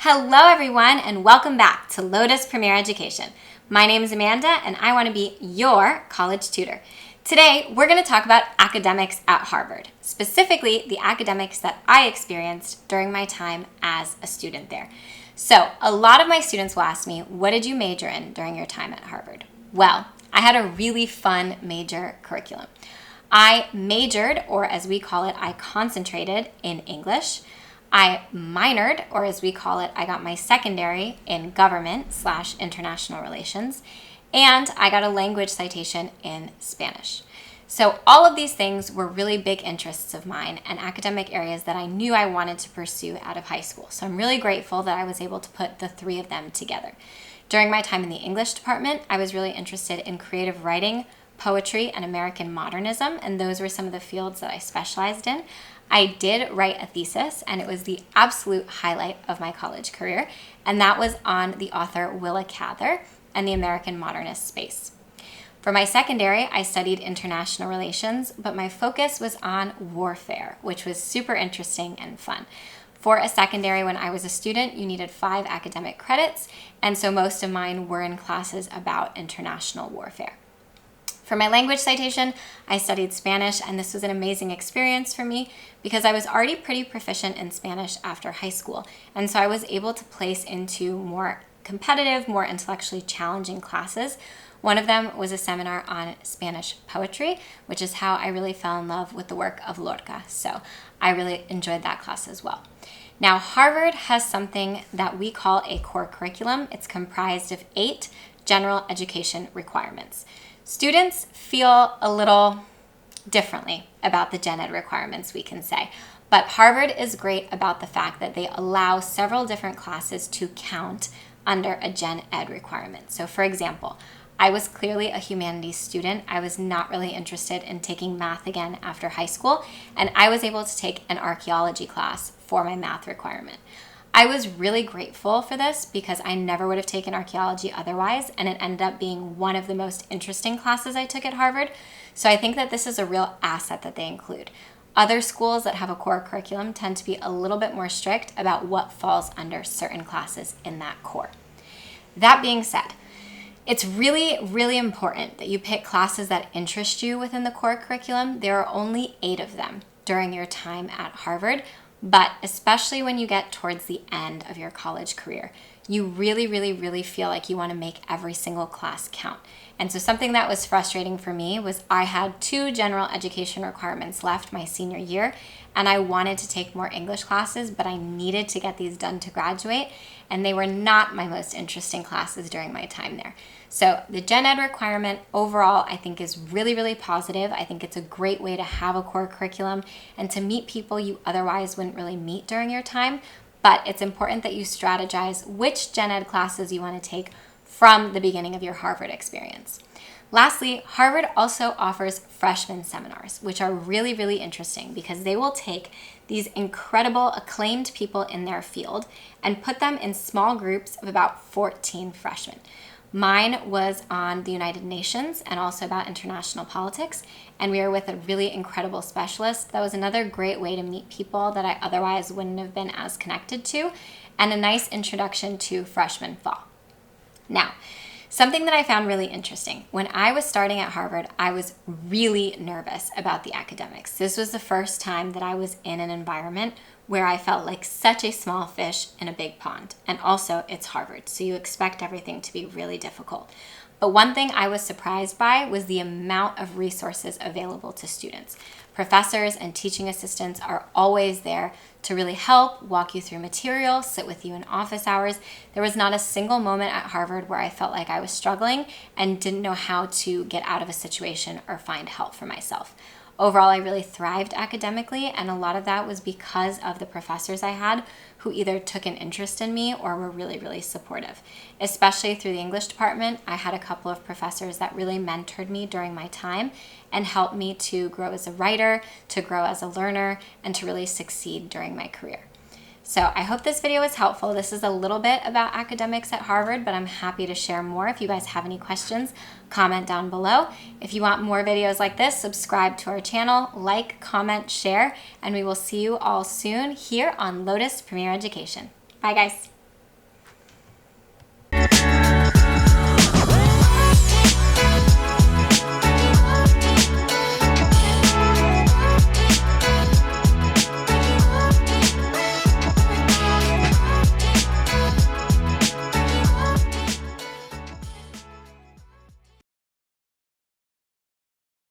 Hello everyone and welcome back to Lotus Premier Education. My name is Amanda and I want to be your college tutor. Today we're going to talk about academics at Harvard, specifically the academics that I experienced during my time as a student there. So a lot of my students will ask me, what did you major in during your time at Harvard? Well, I had a really fun major curriculum. I majored, or as we call it, I concentrated in English. I minored, or as we call it, I got my secondary in government/international relations, and I got a language citation in Spanish. So all of these things were really big interests of mine and academic areas that I knew I wanted to pursue out of high school. So I'm really grateful that I was able to put the three of them together. During my time in the English department, I was really interested in creative writing, poetry, and American modernism, and those were some of the fields that I specialized in. I did write a thesis, and it was the absolute highlight of my college career, and that was on the author Willa Cather and the American modernist space. For my secondary, I studied international relations, but my focus was on warfare, which was super interesting and fun. For a secondary, when I was a student, you needed 5 academic credits, and so most of mine were in classes about international warfare. For my language citation, I studied Spanish, and this was an amazing experience for me because I was already pretty proficient in Spanish after high school, and so I was able to place into more competitive, more intellectually challenging classes. One of them was a seminar on Spanish poetry, which is how I really fell in love with the work of Lorca, so I really enjoyed that class as well. Now, Harvard has something that we call a core curriculum. It's comprised of 8 general education requirements. Students feel a little differently about the gen ed requirements, we can say, but Harvard is great about the fact that they allow several different classes to count under a gen ed requirement. So for example, I was clearly a humanities student. I was not really interested in taking math again after high school, and I was able to take an archaeology class for my math requirement. I was really grateful for this because I never would have taken archaeology otherwise, and it ended up being one of the most interesting classes I took at Harvard. So I think that this is a real asset that they include. Other schools that have a core curriculum tend to be a little bit more strict about what falls under certain classes in that core. That being said, it's really, really important that you pick classes that interest you within the core curriculum. There are only 8 of them during your time at Harvard. But especially when you get towards the end of your college career, you really feel like you want to make every single class count. And so something that was frustrating for me was I had 2 general education requirements left my senior year, and I wanted to take more English classes, but I needed to get these done to graduate, and they were not my most interesting classes during my time there. So the gen ed requirement overall, I think, is really positive. I think it's a great way to have a core curriculum and to meet people you otherwise wouldn't really meet during your time. But it's important that you strategize which gen ed classes you want to take from the beginning of your Harvard experience. Lastly, Harvard also offers freshman seminars, which are really interesting because they will take these incredible acclaimed people in their field and put them in small groups of about 14 freshmen. Mine was on the United Nations and also about international politics, and we were with a really incredible specialist. That was another great way to meet people that I otherwise wouldn't have been as connected to, and a nice introduction to freshman fall. Now, something that I found really interesting, when I was starting at Harvard, I was really nervous about the academics. This was the first time that I was in an environment where I felt like such a small fish in a big pond. And also, it's Harvard, so you expect everything to be really difficult. But one thing I was surprised by was the amount of resources available to students. Professors and teaching assistants are always there to really help, walk you through material, sit with you in office hours. There was not a single moment at Harvard where I felt like I was struggling and didn't know how to get out of a situation or find help for myself. Overall, I really thrived academically, and a lot of that was because of the professors I had who either took an interest in me or were really supportive. Especially through the English department, I had a couple of professors that really mentored me during my time and helped me to grow as a writer, to grow as a learner, and to really succeed during my career. So I hope this video was helpful. This is a little bit about academics at Harvard, but I'm happy to share more. If you guys have any questions, comment down below. If you want more videos like this, subscribe to our channel, like, comment, share, and we will see you all soon here on Lotus Premier Education. Bye guys.